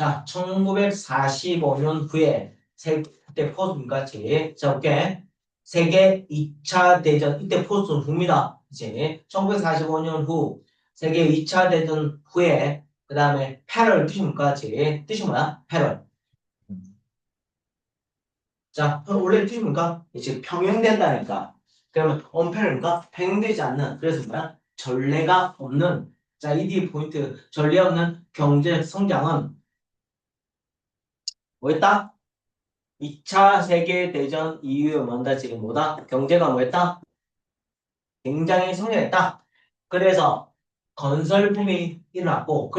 자, 1945년 후에 그때 포스까지 자, 볼게. 세계 2차 대전 이때 포스는 후입니다. 이제 1945년 후 세계 2차 대전 후에 그 다음에 패럴 뜻이 뭔가지? 뜻이 뭐야? 패럴. 자, 원래 뜻이 뭔가? 이제 평행된다니까. 그러면 언패럴인가? 평행되지 않는. 그래서 뭐야? 전례가 없는. 자, 이 뒤에 포인트. 전례 없는 경제 성장은 뭐였다? 2차 세계대전 이후에 뭔다 지금 뭐다? 경제가 뭐였다? 굉장히 성장했다. 그래서 건설붐이 일어났고,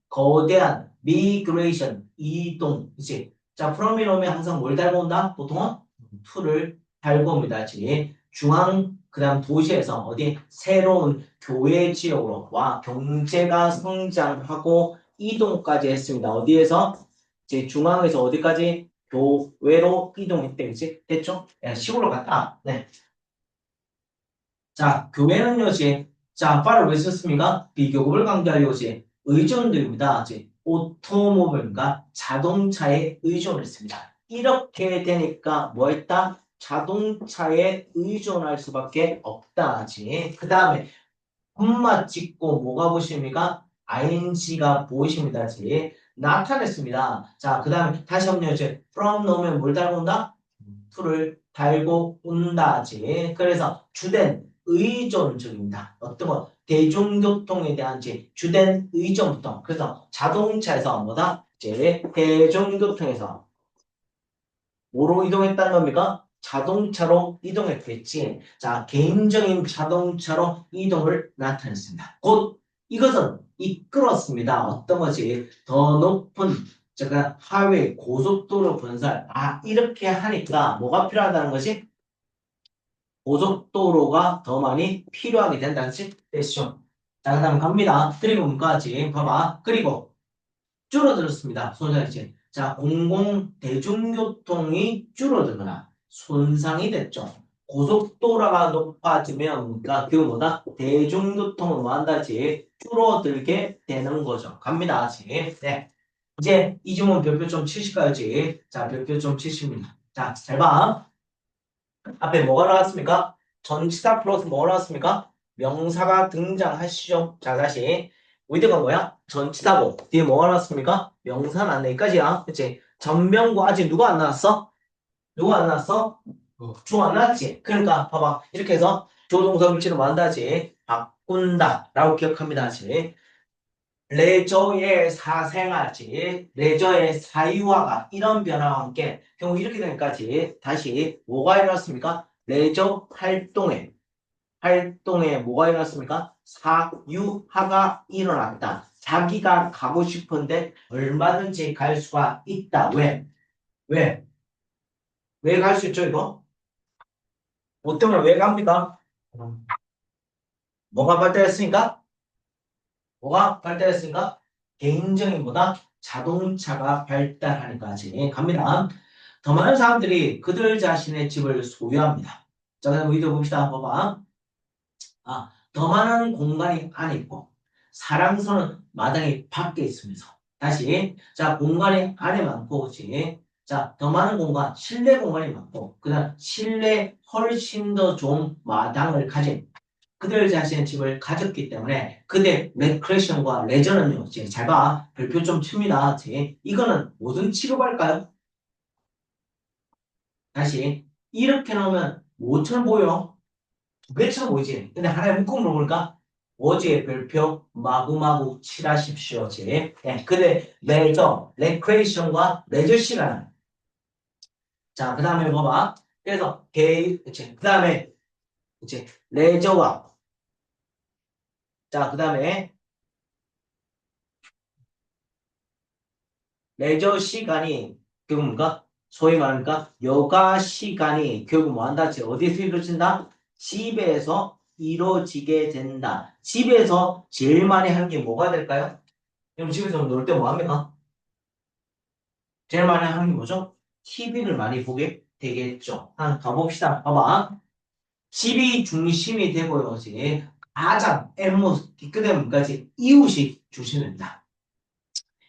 거대한 migration, 이동이지. 자, from이 오면 항상 뭘 달고 온다? 보통은 to를 달고 옵니다. 지 중앙, 그 다음 도시에서 어디 새로운 교외 지역으로 와 경제가 성장하고 이동까지 했습니다. 어디에서? 이제 중앙에서 어디까지? 교외로 이동했대. 그치? 됐죠? 야, 시골로 갔다. 네. 자, 교회는 요지. 자, 빠를 왜 썼습니까? 비교급을 강조할 요지. 의존도입니다. 즉, 오토모빌과 자동차에 의존했습니다. 이렇게 되니까 뭐 했다? 자동차에 의존할 수밖에 없다. 그 다음에 콤마 찍고 뭐가 보십니까? ing가 보이십니다. 나타냈습니다. 자, 그 다음에 다시 한번 이제 from 넣으면 뭘 달고 온다? to를 달고 온다지. 그래서 주된 의존적입니다. 어떤 거? 대중교통에 대한 주된 의존부터. 그래서 자동차에서 뭐다? 이제 대중교통에서 뭐로 이동했다는 겁니까? 자동차로 이동했겠지. 자, 개인적인 자동차로 이동을 나타냈습니다. 곧 이것은 이끌었습니다. 어떤 것이 더 높은 제가 하회 고속도로 건설. 아, 이렇게 하니까 뭐가 필요하다는 것이 고속도로가 더 많이 필요하게 된다는 뜻이 됐죠. 자, 그 다음 갑니다. 그리고 문까지 봐봐. 그리고 줄어들었습니다. 손상이. 자, 공공 대중교통이 줄어들거나 손상이 됐죠. 고속도로가 높아지면 그러니까 그 뭐다? 대중교통은 뭐 한다지 줄어들게 되는 거죠. 갑니다. 네. 이제 이 지문 별표 좀 치실까요지? 자, 별표 좀 치십니다. 자, 잘 봐. 앞에 뭐가 나왔습니까? 전치사 플러스 뭐가 나왔습니까? 명사가 등장하시죠. 자, 다시. 위드가 뭐야? 전치사고. 뒤에 뭐가 나왔습니까? 명사는 안 내기까지야. 그치? 전명구 아직 누가 안 나왔어? 누가 안 나왔어? 주 안 나왔지? 그러니까 봐봐. 이렇게 해서 조동사 위치를 뭐 한다지? 바꾼다. 라고 기억합니다. 지 레저의 사생활지, 레저의 사유화가 이런 변화와 함께 경우 이렇게 되니까지 다시 뭐가 일어났습니까? 레저 활동에 뭐가 일어났습니까? 사유화가 일어났다. 자기가 가고 싶은데 얼마든지 갈 수가 있다. 왜? 왜? 왜 갈 수 있죠, 이거? 뭐 때문에 왜 갑니까? 뭐가 발달했으니까? 뭐가 발달했으니까? 개인적인 보다 자동차가 발달하니까지 갑니다. 더 많은 사람들이 그들 자신의 집을 소유합니다. 자, 그럼 이도 봅시다. 봐봐. 아, 더 많은 공간이 안에 있고 사랑스러운 마당이 밖에 있으면서 다시 자 공간이 안에 많고 그치? 자, 더 많은 공간, 실내 공간이 많고 그다음 실내 훨씬 더 좋은 마당을 가진 그들 자신의 집을 가졌기 때문에 그들 레크레이션과 레저는요. 잘 봐. 별표 좀 칩니다. 이거는 무슨 취급할까요? 다시 이렇게 나오면 뭐처럼 보여? 두 개처럼 보이지? 근데 하나의 묶음으로 보니까 어제 별표 마구마구 칠하십시오. 네. 근데 레저, 레크레이션과 레저 시간. 자, 그 다음에 봐봐. 그래서 그 다음에 이제 레저와 자, 그 다음에 레저 시간이 결국 뭔가 소위 말하니까 여가 시간이 결국 뭐 한다? 어디서 이루어진다? 집에서 이루어지게 된다. 집에서 제일 많이 하는 게 뭐가 될까요? 그럼 집에서 놀 때 뭐 합니까? 제일 많이 하는 게 뭐죠? TV를 많이 보게 되겠죠. 한번 가봅시다. 봐봐. 집이 중심이 되고요. 가장 엘모 끝에까지 이웃이 주시는다.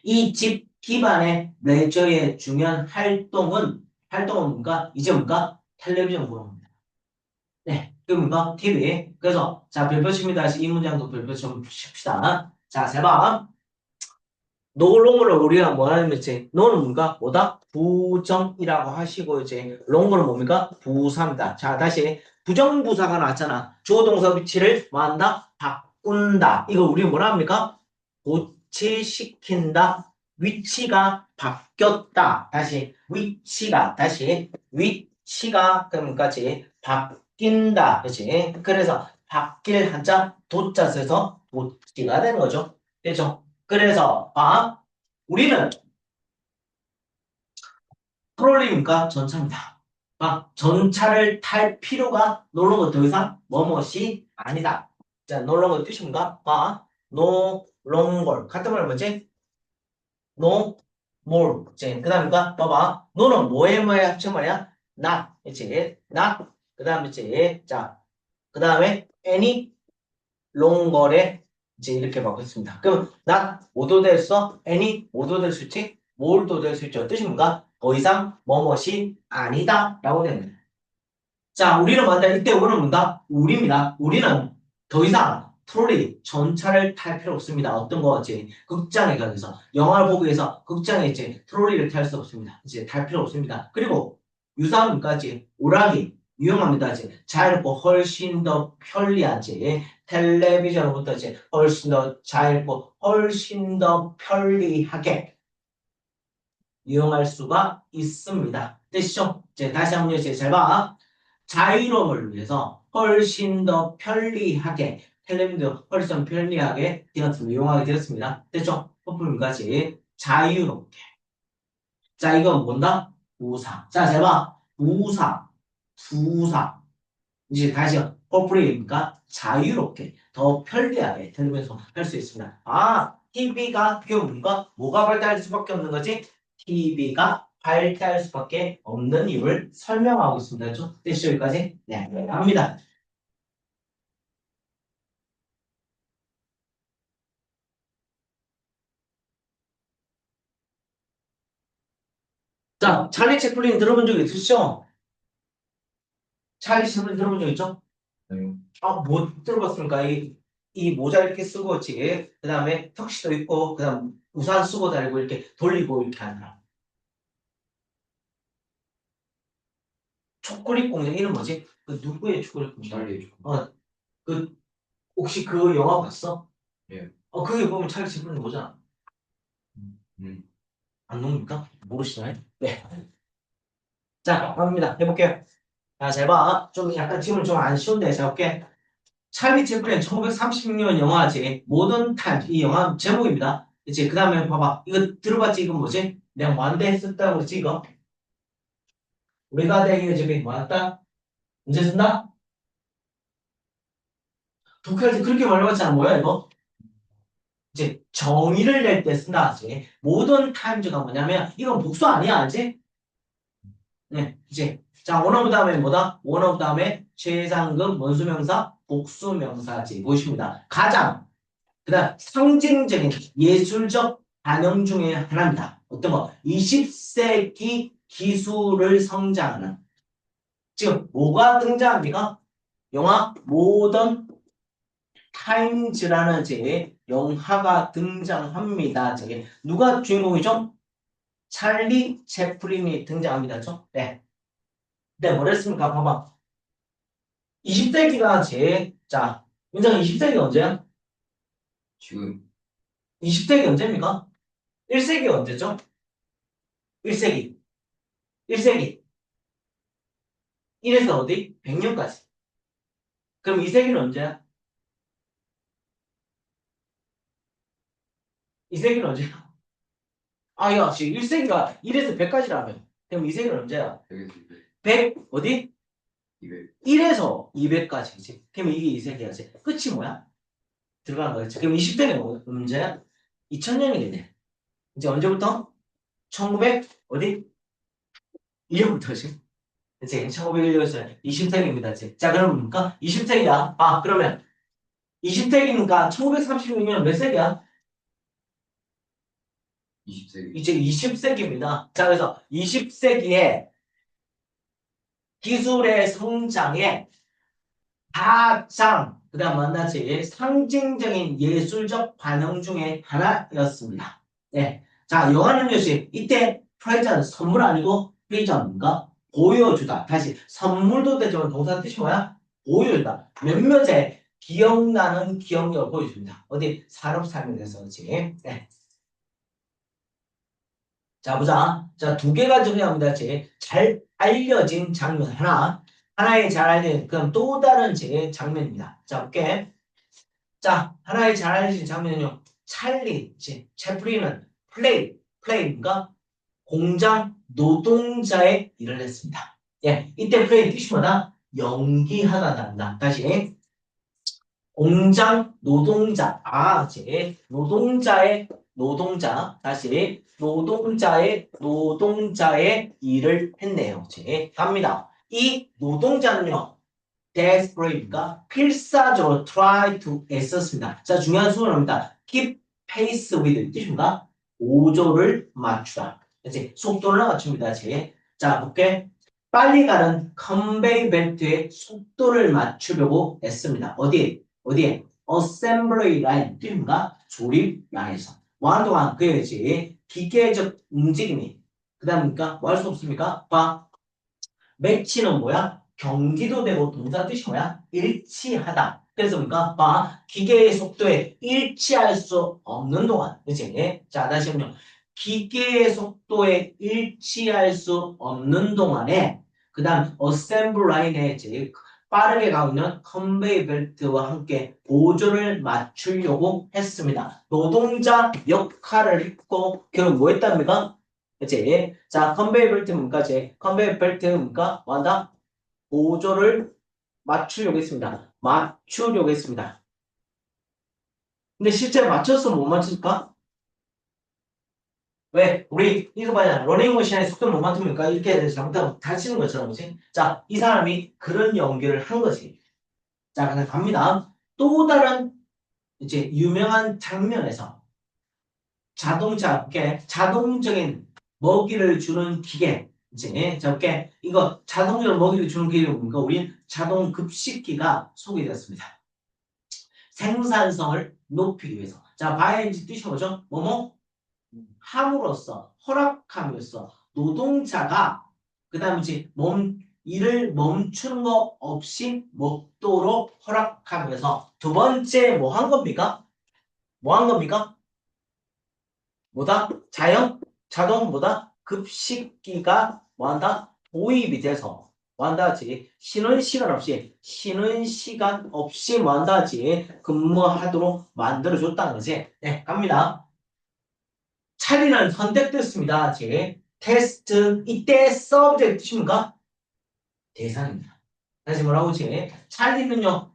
이 집 기반의 레저의 중요한 활동은 뭔가? 이제 뭔가? 텔레비전 보는 네, 그러니까 TV. 그래서 자 별표 칩니다. 다시 이 문장도 별표 좀 칩시다. 자, 세 번. 노롱을 우리가 뭐 하는 거지? 노는 뭔가? 뭐다? 부정이라고 하시고 이제 롱은 뭡니까? 부사입니다. 자, 다시 부정부사가 나왔잖아. 주어 동사 위치를 뭐 한다? 바꾼다. 이거 우리 뭐라 합니까? 고치시킨다. 위치가 바뀌었다. 다시 위치가 그러니까지 바뀐다. 그렇지? 그래서 바뀔 한자 도자 써서 도치가 되는 거죠. 됐죠? 그래서 우리는 트롤리니까 전차입니다. 전차를 탈 필요가 노는 더 이상 뭐뭇이 아니다. 자, 노롱거 뜻이 뭔가? 노롱걸 같은 말 뭐지? 노, 몰. 그 다음에 봐봐. 노는 뭐에 합친 말이야? not. 그치? not. 그 다음에 자, 그 다음에 any 롱걸에 이제 이렇게 바꿨습니다. 그럼 not 뭐도 됐어? any 뭐도 될 수 있지? 뭘도 될 수 있죠. 뜻이 뭔가? 더 이상 뭐뭇이 아니다 라고 됩니다. 자, 우리는 먼저 이때 우리는 뭔가? 우리입니다. 우리는 더 이상 트롤리 전차를 탈 필요 없습니다. 어떤 거지? 극장에 가서 영화를 보기 위해서 극장에 이제 트롤리를 탈 수 없습니다. 이제 탈 필요 없습니다. 그리고 유사함까지 오락이 유용합니다. 이제 짧고 훨씬 더 편리하지. 텔레비전부터 이제 훨씬 더 짧고 훨씬 더 편리하게 이용할 수가 있습니다. 됐죠? 이제 다시 한번 이제 잘 봐. 자유로움을 위해서 훨씬 더 편리하게 텔레비전 훨씬 더 편리하게 이용하게 되었습니다. 됐죠? 퍼플까지 자유롭게. 자, 이건 뭔다? 부사. 자, 잘 봐. 부사. 이제 다시 퍼플이니까 자유롭게 더 편리하게 텔레비전 할 수 있습니다. TV가 뭔가 뭐가 발달할 수밖에 없는 거지? TV가 발달할 수밖에 없는 이유를 설명하고 있습니다. 그렇죠? 됐죠? 여기까지? 네, 합니다. 자, 찰리 채플린 들어본 적 있으시죠? 찰리 채플린 들어본 적 있죠? 네. 못 들어봤습니까? 이 모자 이렇게 쓰고, 그 다음에 턱시도 입고, 그 다음 우산 쓰고 다니고, 이렇게 돌리고, 이렇게 하느라. 초콜릿 공장 이름 뭐지? 그 누구의 초콜릿 공장? 찰리의 초콜릿. 그 혹시 그 영화 봤어? 예. 그게 보면 찰리 채플린 거잖아. 안 녹습니까? 모르시나요? 네. 자, 갑니다. 해볼게요. 자, 잘 봐. 좀 약간 질문 좀 안 쉬운데, 자, 볼게. 찰리 채플린 1936년 영화지. 모던 타임. 이 영화 제목입니다. 그치? 그 다음에 봐봐. 이거 들어봤지? 이건 뭐지? 내가 완대 했었다고 그랬지, 이거? 우리가 대기의 집이 왔다? 언제 쓴다? 독해할 때 그렇게 말해봤잖아. 뭐야, 이거? 이제 정의를 낼 때 쓴다 하지. 모던 타임즈가 뭐냐면 이건 복수 아니야, 알지? 네, 이제 자 원어브 다음에 뭐다? 원어브 다음에 최상급 원수명사 복수명사지 보십니다. 가장 그다음 상징적인 예술적 반영 중에 하나입니다. 어떤 거? 20세기 기술을 성장하는 지금 뭐가 등장합니까? 영화 모던 타임즈라는 제 영화가 등장합니다. 저게 누가 주인공이죠? 찰리 채플린이 등장합니다. 죠 네. 네, 뭐랬습니까? 봐봐. 20세기가 자, 민정 20세기 언제야? 지금. 20세기 언제입니까? 1세기 언제죠? 1세기. 1세기. 1에서 어디? 100년까지. 그럼 2세기는 언제야? 2세기는 언제야? 야, 지금 1세기가 1에서 100까지라면. 그럼 2세기는 언제야? 100, 어디? 200. 1에서 200까지지. 그럼 이게 2세기야지. 끝이 뭐야? 들어가는 거겠지. 그럼 20세기는 언제야? 2000년이 돼. 이제 언제부터? 1900, 어디? 1년부터지. 이제 1901년에서 20세기입니다. 이제. 자, 그럼 뭡니까? 20세기야. 그러면 20세기니까 1936년 몇 세기야? 20세기. 이제 20세기입니다. 자, 그래서 20세기에 기술의 성장에 가장 그다음 만나지 상징적인 예술적 반영 중에 하나였습니다. 네. 자, 영화는 역시 이때 프레젠트 선물 아니고 프레젠트인가 보여주다. 다시 선물도 되지만 동사 뜻이 뭐야? 보여주다. 몇몇의 기억나는 기억력을 보여줍니다. 어디 산업 삶에 대해서 그렇지. 네. 자, 보자. 자, 두 개가 중요합니다. 잘 알려진 장면 하나. 하나의 잘 알려진, 그럼 또 다른 장면입니다. 자, 볼게. 자, 하나의 잘 알려진 장면은요. 찰리, 채플린은 플레이인가? 공장 노동자의 일을 했습니다. 예, 이때 플레이 뜻이 뭐다? 연기하다단다. 다시. 공장 노동자, 노동자, 다시 노동자의 일을 했네요. 갑니다. 이 노동자는요, desperately가 필사적으로 try to 애썼습니다. 자, 중요한 수어입니다. keep pace with 뜻입니다. 보조를 맞추다. 이제 속도를 맞춥니다. 자, 볼게. 빨리 가는 컨베이 벨트의 속도를 맞추려고 했습니다. 어디에? 어셈블리 라인 띠인가 조립 라인에서 뭐 하는 동안 그래야지 기계적 움직임이 그 다음이니까 뭐 할 수 없습니까? 봐 매치는 뭐야? 경기도 되고 동사 뜻이 뭐야? 일치하다. 그래서 뭔가 봐 기계의 속도에 일치할 수 없는 동안 그치? 자 다시 한번 기계의 속도에 일치할 수 없는 동안에 그 다음 어셈블 라인에 이제 빠르게 가면 컨베이 벨트와 함께 보조를 맞추려고 했습니다. 노동자 역할을 했고 결국 뭐 했답니까? 그치? 자, 컨베이 벨트 문까지 컨베이 벨트 문과 뭐한다? 보조를 맞추려고 했습니다. 맞추려고 했습니다. 근데 실제 맞췄으면 못 맞출까? 왜? 우리 이거 봐야 러닝머신의 속도를 못 맞추니까 이렇게 해서 잘못하면 다치는 것처럼 그지? 자, 이 사람이 그런 연기를 한 거지. 자, 그냥 갑니다. 또 다른 이제 유명한 장면에서 자동차, 자동적인 먹이를 주는 기계, 이제 저게 이거 자동적으로 먹이를 주는 기계가 뭡니까? 우린 자동 급식기가 소개되었습니다. 생산성을 높이기 위해서. 자, 바이엔지 뜻이 뭐죠? 뭐뭐? 함으로써, 허락함으로써 노동자가 그 다음에 이제 일을 멈추는 거 없이 먹도록 허락하면서 두 번째 뭐 한 겁니까? 뭐 한 겁니까? 뭐다? 자동 뭐다? 급식기가 뭐한다? 도입이 돼서 뭐한다지? 쉬는 시간 없이 뭐한다지? 근무하도록 만들어줬다는 거지. 네, 갑니다. 차리는 선택됐습니다. 테스트 이때 서브젝트 뜻입니까? 대상입니다. 다시 뭐라고 찰리는요,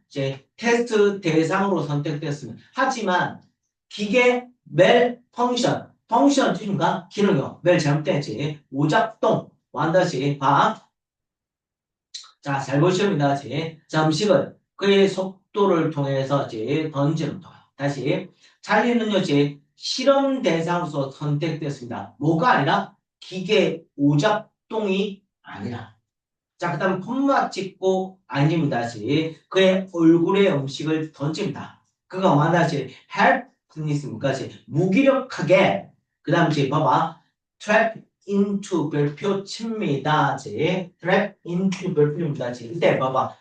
테스트 대상으로 선택됐습니다. 하지만 기계 멜 펑션 뜻인가? 기능요. 멜 잘못됐지. 오작동 완다시 봐. 자, 잘 보시면 자, 음식을 그의 속도를 통해서 던지는 동안. 다시 찰리는요, 실험 대상으로서 선택됐습니다. 뭐가 아니라 기계 오작동이 아니라. 자, 그 다음 콤마 찍고 아닙니다. 그의 얼굴에 음식을 던집니다. 그가 만나지 helpnis입니까? 무기력하게 그 다음 봐봐 trap into 별표 칩니다. trap into 별표입니다. 이때 봐봐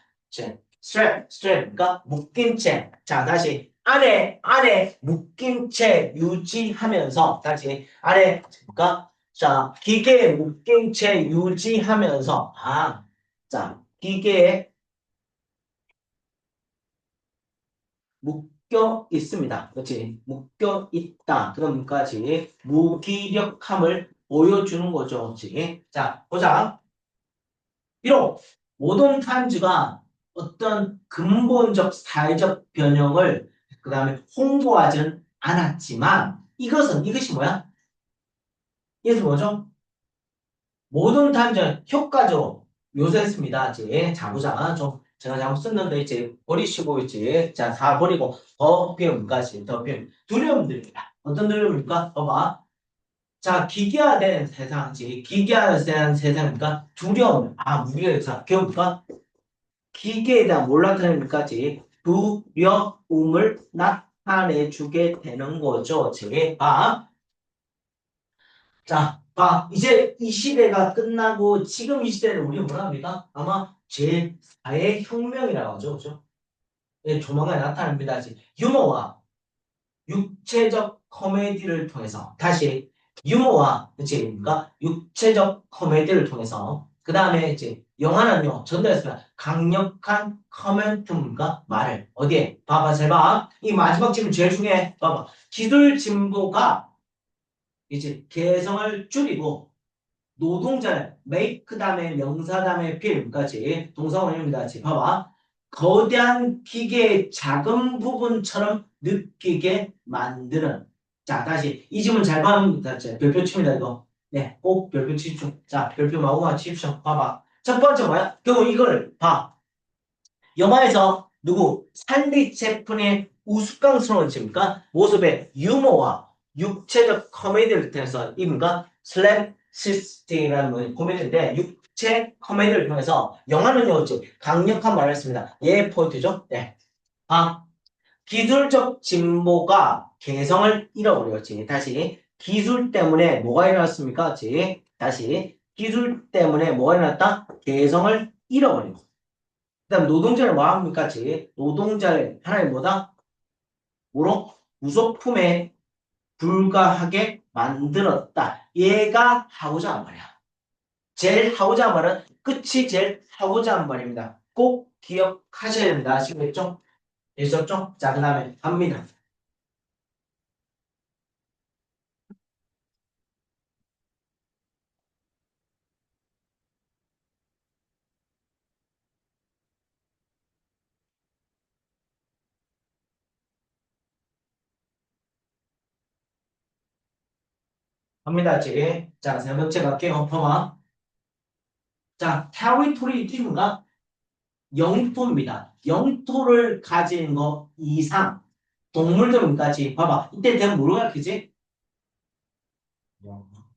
strap니까 묶인 채. 자, 다시 안에 묶인 채 유지하면서 다시 안에 그러니까 자, 기계에 묶인 채 유지하면서 자, 기계에 묶여 있습니다. 그렇지? 묶여 있다. 그럼까지 무기력함을 보여주는 거죠. 그렇지? 자, 보자. 비록 모던 타임즈가 어떤 근본적 사회적 변형을 그 다음에 홍보하지는 않았지만 이것이 뭐야? 이것이 뭐죠? 모든 타임즈 효과적으로 묘사했습니다. 자, 보자. 좀 제가 잘못 썼는데 이제 버리시고 이제 자, 다 버리고 더 배움까지 더 배움. 두려움들입니다. 어떤 두려움입니까? 봐봐. 자, 기계화된 세상이지. 기계화된 세상이니까 두려움. 아, 우리가 여기서 배워볼까? 기계에 대한 뭘 나타내니까지 두려움을 나타내주게 되는 거죠. 제가 자, 봐. 이제 이 시대가 끝나고 지금 이 시대를 우리가 뭐라 합니까? 아마 제4의 혁명이라고 하죠. 그죠? 예, 조만간 나타납니다. 이제 유머와 육체적 코미디를 통해서 다시 유머와 그치 뭔가 육체적 코미디를 통해서 그 다음에 이제 영화는요 전달했습니다. 강력한 커멘트문과 말을 어디에 봐봐 잘 봐. 이 마지막 질문 제일 중요해. 봐봐. 기술 진보가 이제 개성을 줄이고 노동자를 make 다음에 명사 다음에 필까지 동사원형입니다. 지금 봐봐. 거대한 기계의 작은 부분처럼 느끼게 만드는. 자, 다시 이 질문 잘 봐봅니다. 별표 칩니다, 이거. 네, 꼭 별표 치십시오. 자, 별표 마구마 치십시오. 봐봐. 첫 번째 뭐야? 결국 이걸 봐. 영화에서 누구? 산디 채플의 우스꽝스러워집니까? 모습의 유머와 육체적 코미디를 통해서 입니까? 슬랩시스틱이라는 코미디인데 육체 코미디를 통해서 영화는요, 강력한 말을 했습니다. 예, 포인트죠? 네. 아, 기술적 진보가 개성을 잃어버렸지. 다시 기술 때문에 뭐가 일어났습니까? 다시 기술 때문에 뭐가 일어났다? 개성을 잃어버리고. 그다음 노동자를 뭐 합니까? 노동자를 하나의 뭐다? 뭐로? 무속품에 불과하게 만들었다. 얘가 하고자 한 말이야. 제일 하고자 한 말은 끝이 제일 하고자 한 말입니다. 꼭 기억하셔야 됩니다. 아시겠죠? 되셨죠? 자, 그 다음에 갑니다. 갑니다. 자, 세 번째 갈게요. 봐봐. 자, 테리토리 뜻이 뭔가? 영토입니다. 영토를 가진 거 이상 동물들까지 봐봐. 이때 대한 뭐로 가르치지?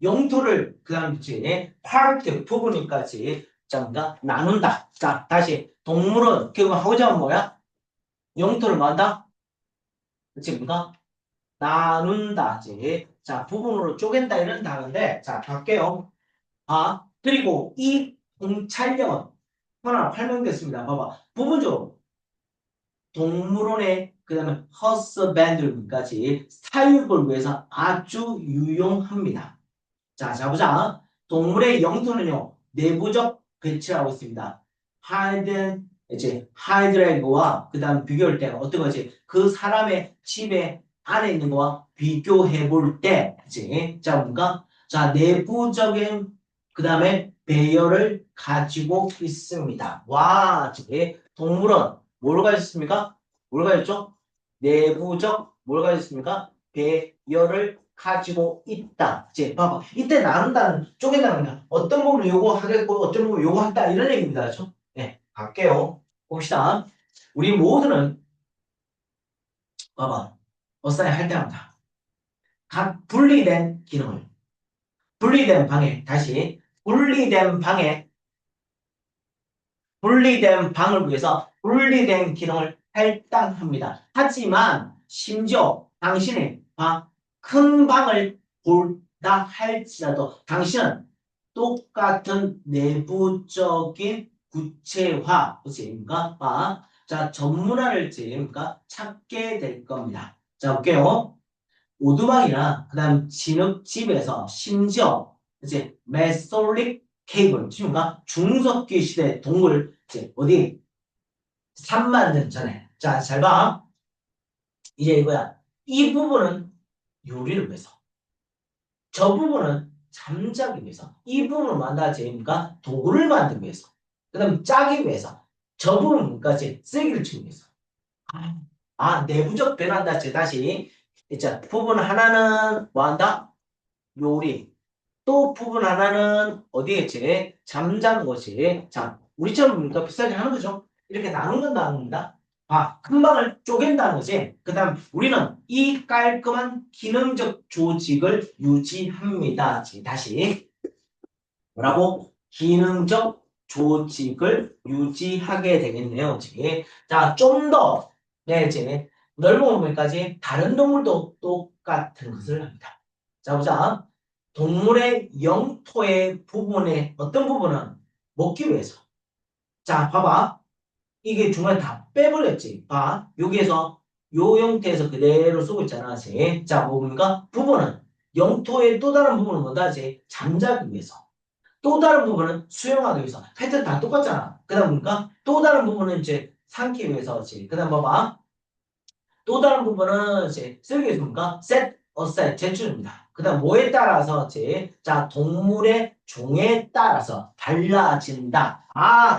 영토를 그 다음 이제 파트 부분까지 전가 나눈다. 자, 다시 동물은 결국 하고자 하는 뭐야? 영토를 뭐한다? 그치 뭔가 나눈다. 지 자, 부분으로 쪼갠다 이런 단어인데 자, 갈게요. 아, 그리고 이 공찰력은 하나 설명됐습니다. 봐봐. 부분적으로 동물원의 그 다음에 허스밴드까지 사육을 위해서 아주 유용합니다. 자, 자 보자. 동물의 영토는요, 내부적 배치라고 있습니다. 하이든, 이제, 하이드래그와 그 다음 비교할 때 어떤 거지? 그 사람의 집에 안에 있는 거와 비교해 볼 때, 이제, 자, 뭔가, 자, 내부적인, 그 다음에 배열을 가지고 있습니다. 와, 이제, 동물은 뭘 가졌습니까? 뭘 가졌죠? 내부적, 뭘 가졌습니까? 배열을 가지고 있다. 이제 봐봐. 이때 나눈다는 쪼갠다는 건 어떤 부분을 요구하겠고 어떤 부분을 요구한다 이런 얘기입니다. 그렇죠? 네, 갈게요. 봅시다. 우리 모두는 봐봐. 어사인 할 때마다 각 분리된 기능을 분리된 방에 다시 분리된 방을 위해서 분리된 기능을 할당합니다. 하지만 심지어 당신의 큰 방을 본다 할지라도 당신은 똑같은 내부적인 구체화, 그치입니까? 자, 전문화를 찾게 될 겁니다. 자, 볼게요. 오두막이나 그다음 진흙집에서 심지어 이제 메솔릭 케이블 지금가 중석기 시대 동물 이제 어디 3만 년 전에 자 잘 봐. 이제 이거야. 이 부분은 요리를 위해서 저 부분은 잠자기 위해서 이 부분은 만다지니까 도구를 만들기 위해서 그다음 짜기 위해서 저 부분까지 쓰기를 치기 위해서 내부적 변환다 다시 자 부분 하나는 뭐한다? 요리 또 부분 하나는 어디에 있지? 잠자는 거지. 자, 우리처럼 그러니까 비슷하게 하는 거죠. 이렇게 나눈다는 겁니다. 큰 방을 쪼갠다는 거지. 그 다음 우리는 이 깔끔한 기능적 조직을 유지합니다. 다시 뭐라고? 기능적 조직을 유지하게 되겠네요. 자, 좀 더, 네, 이제 넓은 범위까지 다른 동물도 똑같은 것을 합니다. 자, 보자. 동물의 영토의 부분에 어떤 부분은 먹기 위해서. 자, 봐봐. 이게 중간에 다 빼버렸지. 여기에서 요 형태에서 그대로 쓰고 있잖아. 자, 뭡니까? 부분은 영토의 또 다른 부분은 뭐다? 잠자기 위해서. 또 다른 부분은 수영하기 위해서. 패턴 다 똑같잖아. 그 다음 보니까 또 다른 부분은 삼기 위해서지. 그 다음 봐봐. 또 다른 부분은 쓰기 위해서 뭡니까? set aside, 제출입니다. 그 다음 뭐에 따라서 자, 동물의 종에 따라서 달라진다.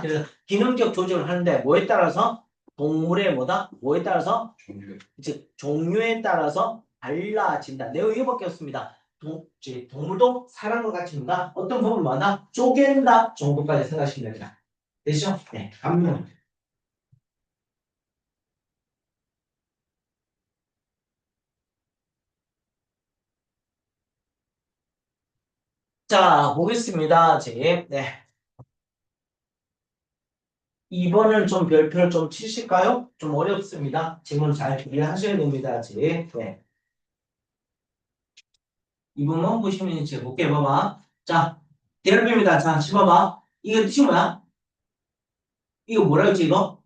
그래서 기능적 조절을 하는데 뭐에 따라서? 동물의 뭐다? 뭐에 따라서? 종류에 따라서 달라진다. 내용 이거밖에 없습니다. 동물도 사람과 같이입니다. 어떤 부분마다 쪼갠다 정도까지 생각하시면 됩니다. 되시죠? 네, 감명. 자, 보겠습니다. 네. 2번은 좀 별표를 좀 치실까요? 좀 어렵습니다. 지금 잘 이해하셔야 됩니다. 네. 2번만 보시면 이제 볼게 봐봐. 자, 대답입니다. 자, 봐봐. 이거 뜻이 뭐야? 이거 뭐라 했지, 이거?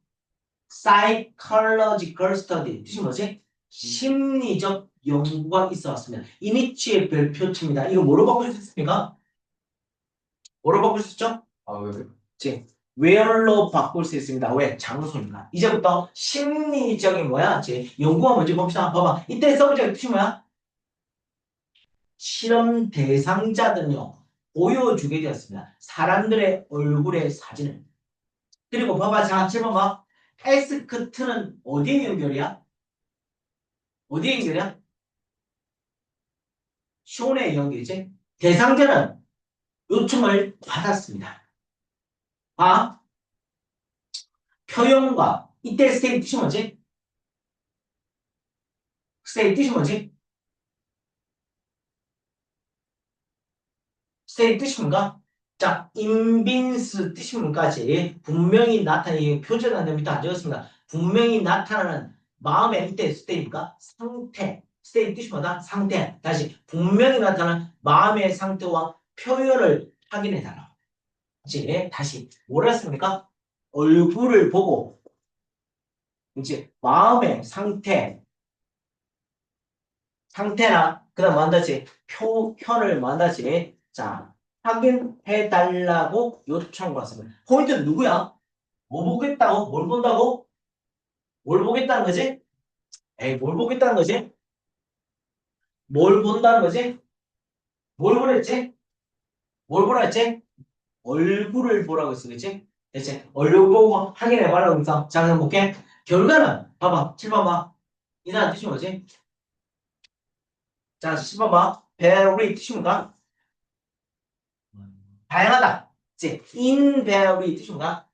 Psychological study. 뜻이 뭐지? 심리적 연구가 있어 왔습니다. 이니치의 별표치입니다. 이거 뭐로 바꿀 수 있습니까? 뭐로 바꿀 수 있죠? 지 where로 바꿀 수 있습니다. 왜? 장소니까. 이제부터 심리적인 뭐야? 연구가 뭔지 봅시다. 봐봐. 이때 써보자. 뜻이 뭐야? 실험 대상자들은요. 보여주게 되었습니다. 사람들의 얼굴의 사진을. 그리고 봐봐. 자, 7번 봐. 에스크트는 어디에 연결이야? 어디에 연결이야? 쇼에 연결이지. 대상자는 요청을 받았습니다. 아, 표현과 이때 스테이 뜻이 뭐지? 스테이 뜻이 뭐지? 스테이 뜻이 뭔가? 자, 인빈스 뜻이 뭔가지? 분명히 나타나는 표준 안됩니다. 안 적었습니다. 분명히 나타나는 마음의 이때 스테이입니까? 상태. 스테이 뜻이 뭐다? 상태. 다시 분명히 나타나는 마음의 상태와 표현을 확인해 달라. 이제 다시 뭐라 했습니까? 얼굴을 보고 이제 마음의 상태나 그다음 만다지 표현을 만다지 자 확인해 달라고 요청받습니다. 포인트는 누구야? 뭐 보겠다고? 뭘 본다고? 뭘 보겠다는 거지? 뭘 보겠다는 거지? 뭘 본다는 거지? 뭘 보랬지? 뭘 보라 했지? 얼굴을 보라고 했어, 그치? 대체 얼굴 보고 확인해 봐라 그래서 자 그럼 볼게. 결과는 봐봐 7번 봐. 이 사람 뜻이 뭐지? 자 10번 봐. very 뜻이 뭔가? 다양하다. 이제 invary 뜻이 뭔가?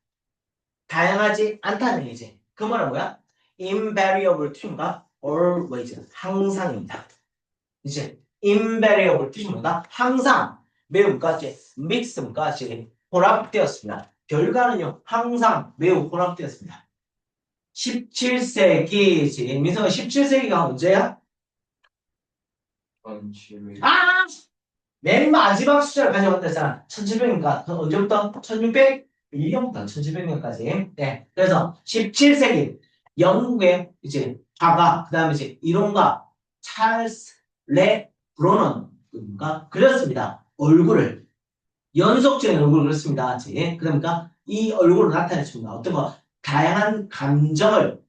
다양하지 않다는 얘기지. 그 말은 뭐야? invariable 뜻이 뭔가? always 항상입니다. 이제 invariable 뜻이 뭔가? 항상 매우 문과지 mix 문과지 혼합되었습니다. 결과는요 항상 매우 혼합되었습니다. 17세기지 민성아 17세기가 언제야? 아! 맨 마지막 숫자를 가져왔다잖아. 1700년가. 언제부터? 1600년부터 1700년까지. 네. 그래서 17세기 영국의 이제 화가, 그 다음에 이제 이론가 찰스 레 브로넌가 그렸습니다. 얼굴을. 연속적인 얼굴을 그렸습니다. 그러니까 이 얼굴을 나타냈습니다. 어떤 거? 다양한 감정을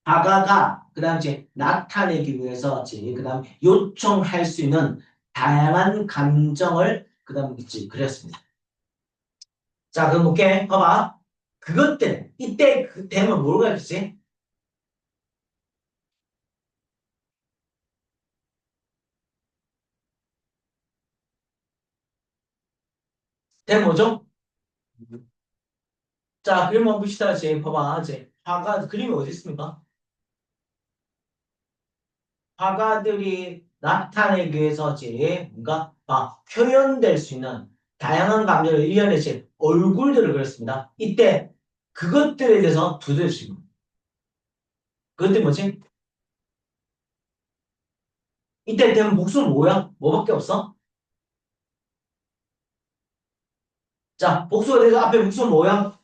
다가가 그다음 이제 나타내기 위해서 그다음 요청할 수 있는 다양한 감정을 그다음 이제 그렸습니다. 자, 그럼 볼게. 봐봐. 그것 때문에 이때 그 되면 뭐로 가르치지? 되면 뭐죠? 자, 그림 한번 봅시다. 이제 봐봐. 이제 화가 그림이 어디 있습니까? 화가들이 나타내기 위해서 이제 뭔가 표현될 수 있는 다양한 감정을 이어내 제 얼굴들을 그렸습니다. 이때 그것들에 대해서 두드릴 수 있는 그것들이 뭐지? 이때 되면 복수는 뭐야? 뭐밖에 없어? 자, 복수가 돼서 앞에 복수는 뭐야?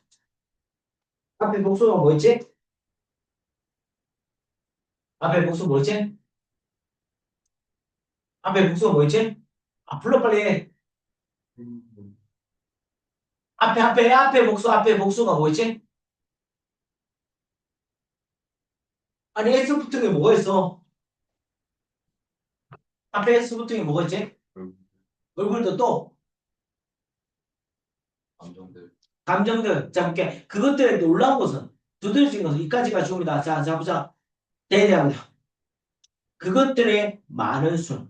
앞에 복수가 뭐였지? 앞에 복수 뭐였지? 앞에 복수가 뭐였지? 아, 불러 빨리. 앞에 복수, 앞에 복수가 뭐였지? 아니, S 붙은 게 뭐가 있어? 앞에 S 붙은 게 뭐가 있지? 얼굴도 또, 감정들. 감정들. 자, 볼게. 그것들에 놀라운 것은, 두드러진 것은 이까지가 줍니다. 자, 보자. 대대합니다. 그것들의 많은 수.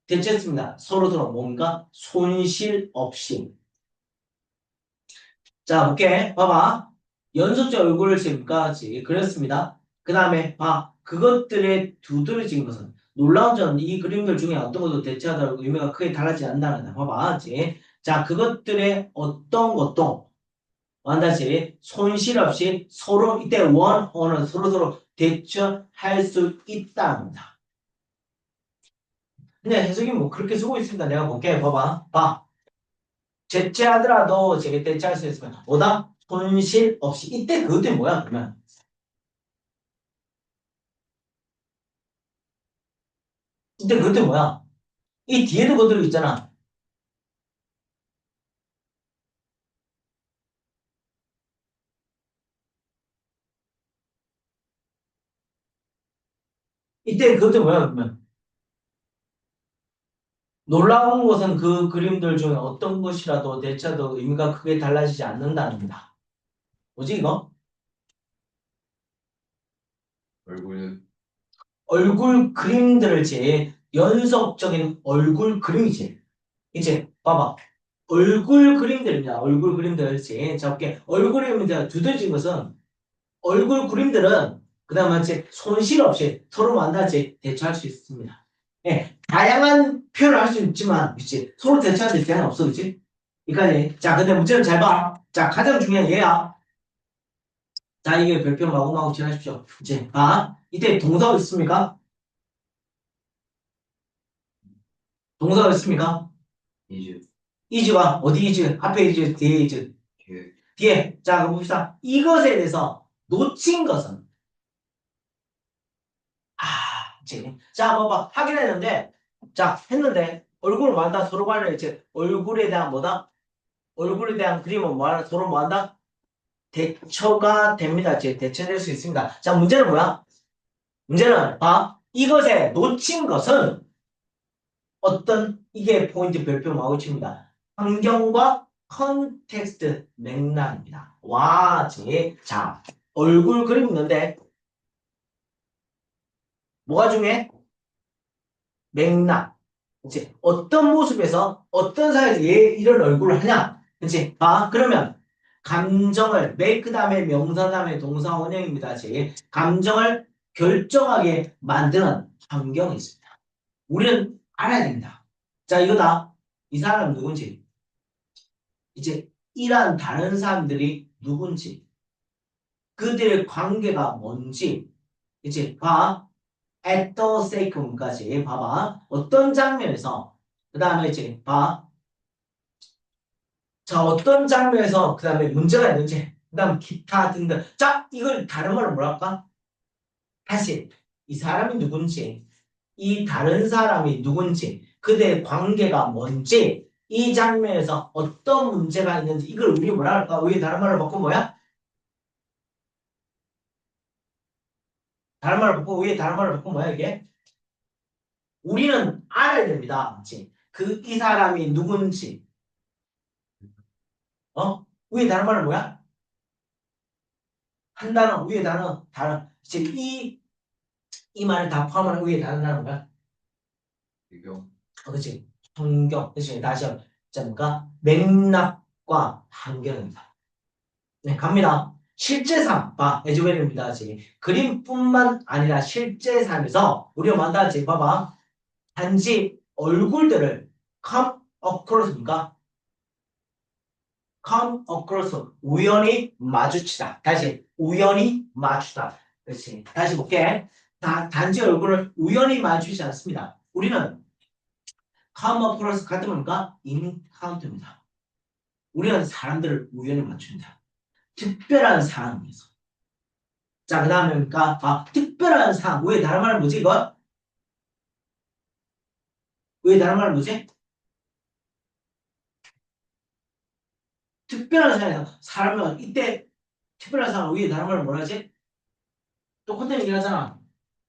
대체했습니다. 서로서로 뭔가 손실 없이. 자, 볼게. 봐봐. 연속적 얼굴을 지금까지 그렸습니다. 그 다음에 그것들의 두드러진 것은 놀라운 점은 이 그림들 중에 어떤 것도 대체하더라도 의미가 크게 달라지지 않는다는 거다. 봐봐. 지 자, 그것들의 어떤 것도 완다시 손실 없이 서로 이때 원어는 서로서로 대처할 수 있답니다. 근데 해석이 뭐 그렇게 쓰고 있습니다. 내가 볼게. 봐봐. 대체하더라도 제게 대체할 수 있으면 뭐다? 손실 없이. 이때 그것들이 뭐야, 그러면? 이때 그것들이 뭐야? 이 뒤에도 그것들이 있잖아. 이때 그것들이 뭐야, 그러면? 놀라운 것은 그 그림들 중에 어떤 것이라도 대체도 의미가 크게 달라지지 않는다는 겁니다. 뭐지, 이거? 얼굴. 얼굴 그림들을 제 연속적인 얼굴 그림이지. 이제 봐봐. 얼굴 그림들입니다. 얼굴 그림들. 제 적게 얼굴 그림들 두드러진 것은 얼굴 그림들은 그다음에 이제 손실 없이 서로 만나지 대처할 수 있습니다. 예, 다양한 표현을 할 수 있지만, 그치? 서로 대처하는 대안은 없어, 그치? 여기까지. 자, 근데 문제는 잘 봐. 자, 가장 중요한 얘야. 자, 이게 별표 마구마구 칠하십시오. 이제 이때 동사가 있습니까? 동사가 있습니까? 이즈. 이즈와 어디 이즈? 앞에 이즈, 뒤에 이즈. 그. 뒤에. 자, 그럼 봅시다. 이것에 대해서 놓친 것은 이제 자, 봐봐. 확인했는데, 자, 했는데, 얼굴을 뭐한다? 서로 간에 이제 얼굴에 대한 뭐다? 얼굴에 대한 그림은 뭐하나? 서로 뭐한다? 대처가 됩니다. 이제 대처될 수 있습니다. 자, 문제는 뭐야? 문제는, 이것에 놓친 것은 어떤, 이게 포인트 별표 마우치입니다. 환경과 컨텍스트 맥락입니다. 와, 자, 얼굴 그림 있는데, 뭐가 중요해? 맥락. 이제 어떤 모습에서 어떤 사회에서 얘 이런 얼굴을 하냐? 그치? 그러면 감정을 make 다음에 명사 다음에 동사 원형입니다. 즉 감정을 결정하게 만드는 환경이 있습니다. 우리는 알아야 됩니다. 자, 이거다. 이 사람 누군지. 이제 이란 다른 사람들이 누군지. 그들의 관계가 뭔지. 이제 at the sake까지 봐봐. 어떤 장면에서 그 다음에 이제 자, 어떤 장면에서 그 다음에 문제가 있는지 그 다음 기타 등등. 자, 이걸 다른 말로 뭐라 할까? 다시 이 사람이 누군지 이 다른 사람이 누군지 그들의 관계가 뭔지 이 장면에서 어떤 문제가 있는지 이걸 우리 뭐라 할까? 우리 다른 말로 바꾸면 뭐야? 다른 말로 바꾸고 우리 다른 말로 바꾸면 뭐야 이게? 우리는 알아야 됩니다. 그치? 이 사람이 누군지 위에 다른 말은 뭐야? 한 단어, 위에 단어, 단어. 즉, 이 말을 다 포함하는 위에 다른 단어는 뭐야? 배경. 그렇지. 환경. 그렇지. 다시 한번. 자, 뭔가 맥락과 환경입니다. 네, 갑니다. 실제 삶, 봐, 에즈웰입니다. 아직. 그림뿐만 아니라 실제 삶에서 우리가 만나지, 봐봐. 단지 얼굴들을 come across니까 come across 우연히 마주치다. 다시 우연히 마주다. 그렇지. 다시 볼게. 단지 얼굴을 우연히 마주치지 않습니다. 우리는 come across 같은 거니까 encounter입니다. 우리는 사람들을 우연히 맞춘다. 특별한 상황에서. 자, 그 다음에 그러니까 특별한 상황. 왜 다른 말은 뭐지 이거? 왜 다른 말은 뭐지? 특별한 상황에서 사람은 이때 특별한 상황 왜 다른 말은 뭐라 하지? 똑같은 얘기 하잖아.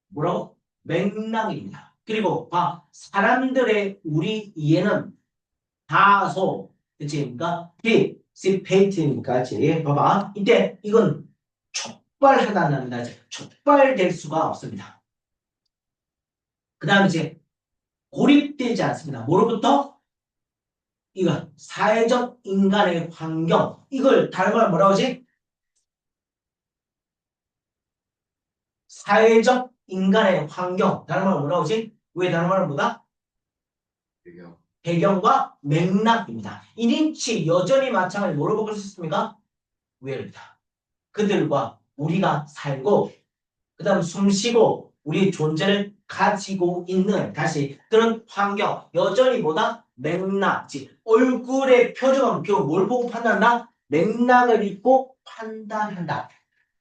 뭐라고? 맥락입니다. 그리고 사람들의 우리 이해는 다소 그치? 그러니까 디시페이트니까 봐봐. 이때 이건 촉발하다는 단어 촉발될 수가 없습니다. 그 다음에 이제 고립되지 않습니다. 뭐로부터? 이건 사회적 인간의 환경. 이걸 다른 말 뭐라고 하지? 사회적 인간의 환경. 다른 말 뭐라고 하지? 왜 다른 말은 뭐다? 배경. 배경과 맥락입니다. 1인치 여전히 마찬가지 뭐로 바꿀 수 있습니까? 우열입니다. 그들과 우리가 살고 그 다음 숨쉬고 우리 존재를 가지고 있는 다시 그런 환경 여전히 뭐다? 맥락 얼굴의 표정은 결국 뭘 보고 판단한다? 맥락을 읽고 판단한다.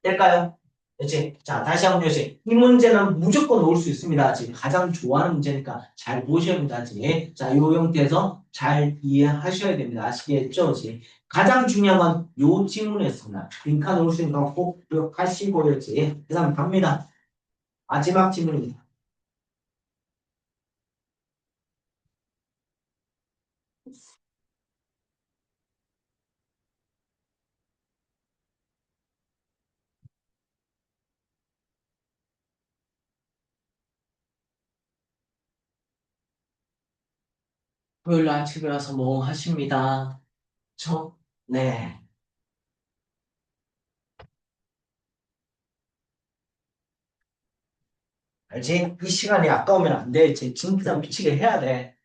될까요? 그치? 자, 다시 한번 요시. 이 문제는 무조건 올 수 있습니다. 지금 가장 좋아하는 문제니까 잘 보셔야 됩니다. 지금. 자, 요 형태에서 잘 이해하셔야 됩니다. 아시겠죠? 지금. 가장 중요한 건 요 질문이었습니다. 빈칸 올 수 있는 거 꼭 기억하시고요. 지금. 그 다음 갑니다. 마지막 질문입니다. 토요일 아침에 와서 뭐 하십니다? 네. 알지? 이 시간이 아까우면 안 돼. 진짜 미치게 해야 돼.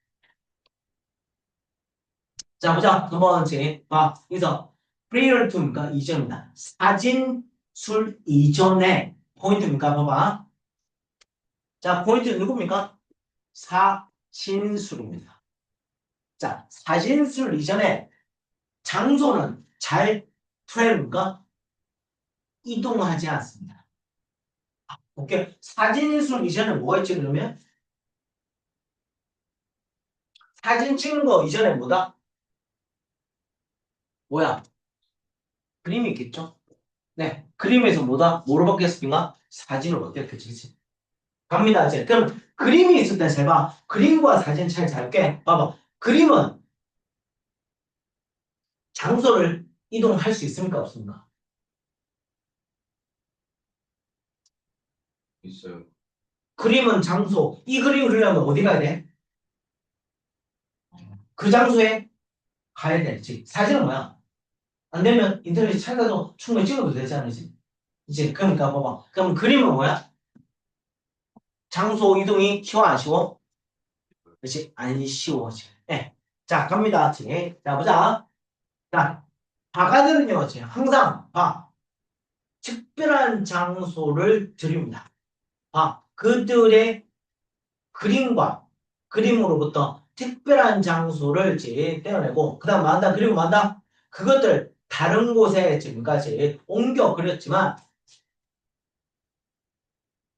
자, 보자. 두 번째. 여기서 prior to니까 이전이다. 사진술 이전에 포인트입니까? 봐봐. 자, 포인트 누굽니까? 사진술입니다. 자, 사진술 이전에 장소는 잘 트래블과 이동하지 않습니다. 오케이. 사진술 이전에 뭐가 있지 그러면? 사진 찍는 거 이전에 뭐다? 뭐야? 그림이 있겠죠? 네. 그림에서 뭐다? 뭐로 바뀌었습니까? 사진으로 바뀌었겠지. 그치? 갑니다, 이제. 그럼 그림이 있을 때 잘 봐. 그림과 사진 차이 잘 게. 봐봐. 그림은 장소를 이동할 수 있습니까? 없습니까? 있어요. 그림은 장소. 이 그림을 그리려면 어디 가야 돼? 그 장소에 가야 되지. 사진은 뭐야? 안 되면 인터넷에 찾아서 충분히 찍어도 되잖아, 이제. 이제, 그러니까 봐봐. 그럼 그림은 뭐야? 장소 이동이 쉬워, 안 쉬워? 그렇지? 안 쉬워지. 예. 자, 갑니다. 자, 보자. 자, 화가들은요, 항상, 특별한 장소를 드립니다. 그들의 그림과 그림으로부터 특별한 장소를 떼어내고, 그 다음 만다, 그리고 만다, 그것들 다른 곳에 지금까지 옮겨 그렸지만,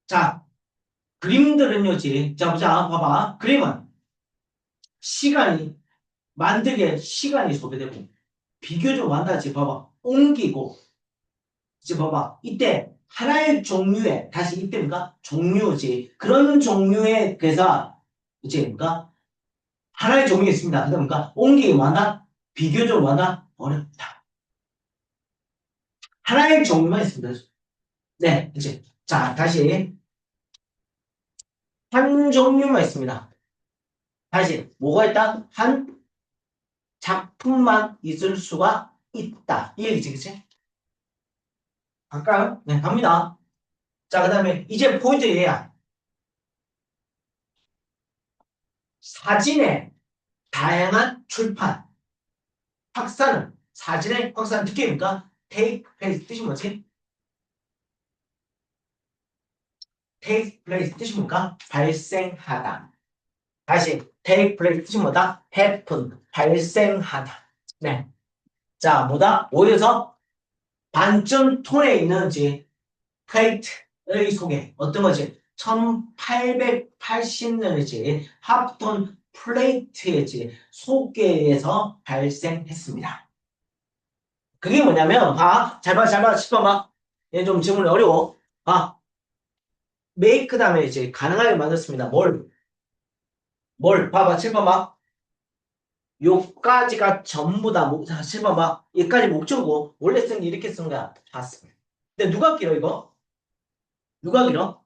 자, 그림들은요, 자, 보자. 봐봐. 그림은 시간이, 만들기에 시간이 소비되고, 비교적 많다지 봐봐. 옮기고, 이제 봐봐. 이때 하나의 종류의, 다시 이때입니까? 종류지. 그런 종류의 괴사, 이제 뭔가 하나의 종류가 있습니다. 그러니까 옮기기 많아? 비교적 많아? 어렵다. 하나의 종류만 있습니다. 네, 이제. 자, 다시. 한 종류만 있습니다. 다시. 뭐가 있다? 한 작품만 있을 수가 있다. 이 얘기지, 그치? 갈까요? 네, 갑니다. 자, 그 다음에 이제 포인트 얘야. 사진의 다양한 출판, 확산은 사진의 확산 특기입니까? take place 뜻이 뭐지? take place 뜻이 뭡니까? 발생하다. 다시 take place 뜻이 뭐다? happen 발생하다. 네. 자, 뭐다? 어디서 반쯤 톤에 있는지 플레이트의 속에 어떤 거지? 1880년이지 합톤 플레이트의 속에서 발생했습니다. 그게 뭐냐면 잘 봐, 잘 봐, 10번 봐. 얘 좀 질문이 어려워. make 다음에 이제 가능하게 만들었습니다. 봐봐, 7번 봐. 요까지가 전부 다, 7번 봐. 여기까지 목적이고, 원래 쓴 게 이렇게 쓴 거야. 봤어. 근데 누가 길어, 이거? 누가 길어?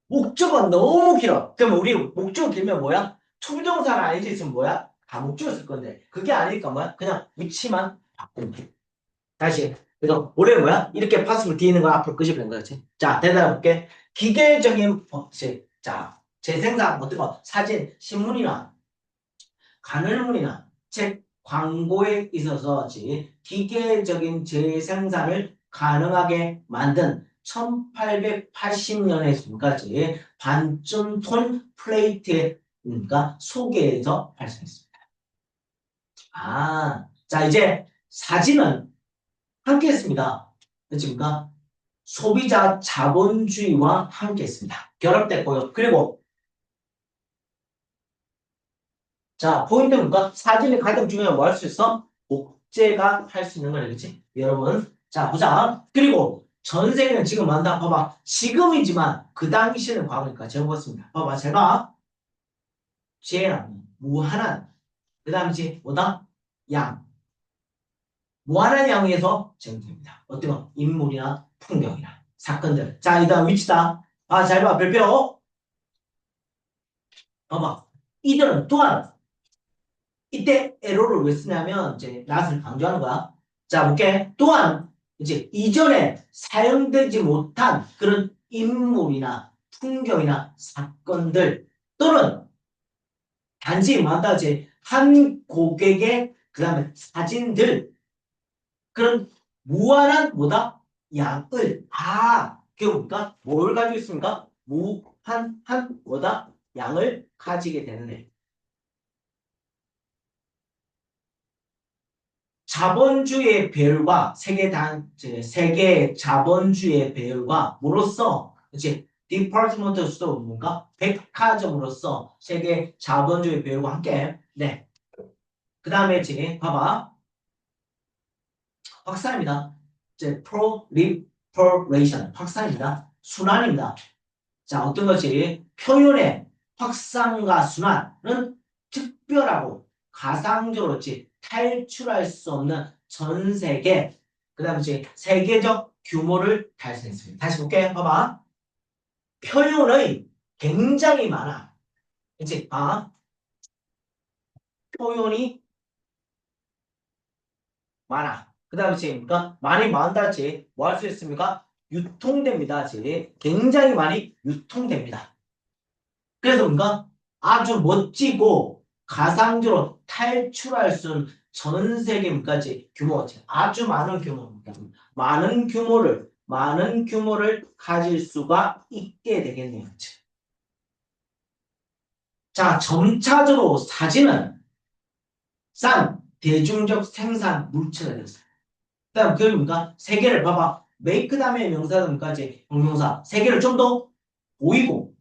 목적은 너무 길어. 그러면 우리 목적 길면 뭐야? 투부정사가 아니지 있으면 뭐야? 다 목적을 쓸 건데. 그게 아니니까 뭐야? 그냥 위치만 바꾸면 돼. 다시. 그래서 올해 뭐야? 이렇게 파스를 뒤에 있는 거 앞으로 끄집어낸 거지. 자, 대답해 볼게. 기계적인 법칙. 자, 재생산, 어떤 거? 사진, 신문이나 간헐문이나 책, 광고에 있어서지 기계적인 재생산을 가능하게 만든 1880년에 지금까지 반쯤 톤 플레이트의 그러니까 소개에서 발생했습니다. 자 이제 사진은 함께 했습니다. 그렇습니까? 소비자 자본주의와 함께 했습니다. 결합됐고요. 그리고 자, 포인트는 뭔가 사진이 가장 중요한 뭐 할 수 있어? 복제가 할 수 있는 거네, 그치? 여러분. 자, 보자. 그리고 전 세계는 지금 많다. 봐봐. 지금이지만 그 당시에는 과거니까 적어봤습니다. 봐봐. 제가 제한, 무한한. 그 다음에 이제 뭐다? 양. 무한한 양에서 제공됩니다. 어떤 거? 인물이나 풍경이나 사건들. 자, 이 다음 위치다. 잘 봐. 별표. 봐봐. 이들은 또한 이때 에러를 왜 쓰냐면 이제 낫을 강조하는 거야. 자, 볼게. 또한 이제 이전에 사용되지 못한 그런 인물이나 풍경이나 사건들 또는 단지 뭐한다지 한 고객의 그 다음에 사진들 그런 무한한 뭐다? 양을 그게 뭡니까? 뭘 가지고 있습니까? 무한한 뭐다? 양을 가지게 되는 애. 자본주의의 배열과 세계 자본주의의 배열과 뭐로써 이제 디파트먼트 스토어 뭔가 백화점으로서 세계 자본주의 배열과 함께 네. 그 다음에 이제 봐봐 확산입니다. 이제 proliferation 확산입니다. 순환입니다. 자 어떤 것이 표현의 확산과 순환은 특별하고 가상적으로 탈출할 수 없는 전 세계 그 다음에 이제 세계적 규모를 달성했습니다. 다시 볼게 봐봐 표현의 굉장히 많아 이제 표현이 많아 그 다음에 이제 그러니까 많이 많다 뭐 할 수 있습니까? 유통됩니다. 굉장히 많이 유통됩니다. 그래서 뭔가 아주 멋지고 가상적으로 탈출할 수 있는 전 세계까지 규모가 아주 많은 규모입니다. 많은 규모를 가질 수가 있게 되겠네요. 자, 점차적으로 사진은 싼 대중적 생산 물체가 되었어요. 그다음 그게 뭡니까? 세계를 봐봐. 메이크 다음에 명사까지 형용사. 세계를 좀 더 보이고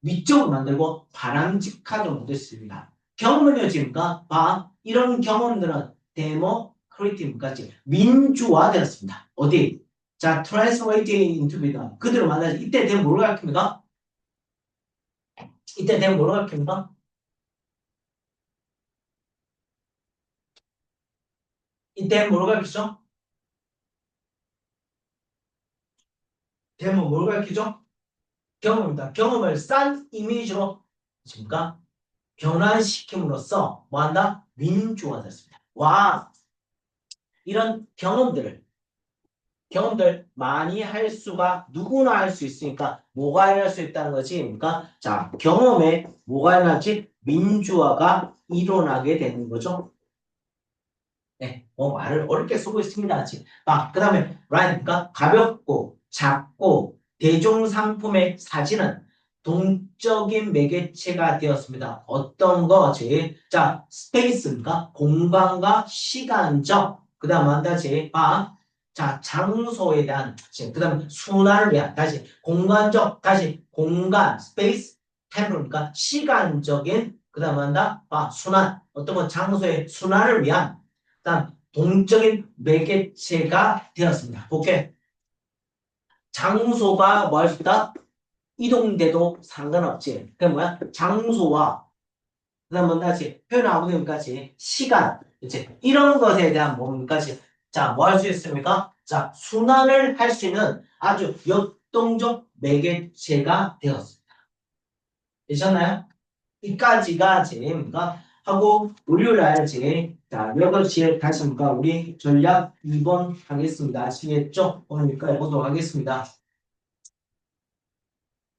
위쪽으로 만들고 바람직하도록 만들었습니다. 경험은요, 지금까 이런 경험들은 데모크리티브까지 민주화되었습니다. 어디? 자, translate into being 그대로 만나서 이때 되면 뭘 가르칩니까? 이때 되면 뭘 가르칩니까? 이때 뭘 가르치죠? 되면 뭘 가르치죠? 경험입니다. 경험을 싼 이미지로 지금까 변환시킴으로써 뭐한다? 민주화됐습니다. 와, 이런 경험들을 경험들 많이 할 수가 누구나 할 수 있으니까 뭐가 일어날 수 있다는 거지. 그러니까 자 경험에 뭐가 일어나지? 민주화가 일어나게 되는 거죠. 네, 말을 어렵게 쓰고 있습니다. 지금. 그 다음에 right, 그러니까 가볍고 작고 대중 상품의 사진은 동적인 매개체가 되었습니다. 어떤 거지? 자, 스페이스니까 공간과 시간적. 그 다음 한다지. 자, 장소에 대한 그 다음 순환을 위한 다시 공간적 다시 공간 스페이스 템포니까 시간적인 그 다음 한다. 순환 어떤 건 장소의 순환을 위한 다음 동적인 매개체가 되었습니다. 볼게. 장소가 뭐 할 수 있다? 이동돼도 상관없지. 그게 뭐야? 장소와 그다음 뭐까지 표현 아무데까지 시간 이제 이런 것에 대한 뭐까지 자뭐 할 수 있습니까? 자 순환을 할 수 있는 아주 역동적 매개체가 되었습니다. 되셨나요? 이까지가 제가 하고 우리를 알지. 자, 여것이 다시 한번 우리 전략 2번 하겠습니다. 아시겠죠? 오늘 여기까지 보도록 하겠습니다.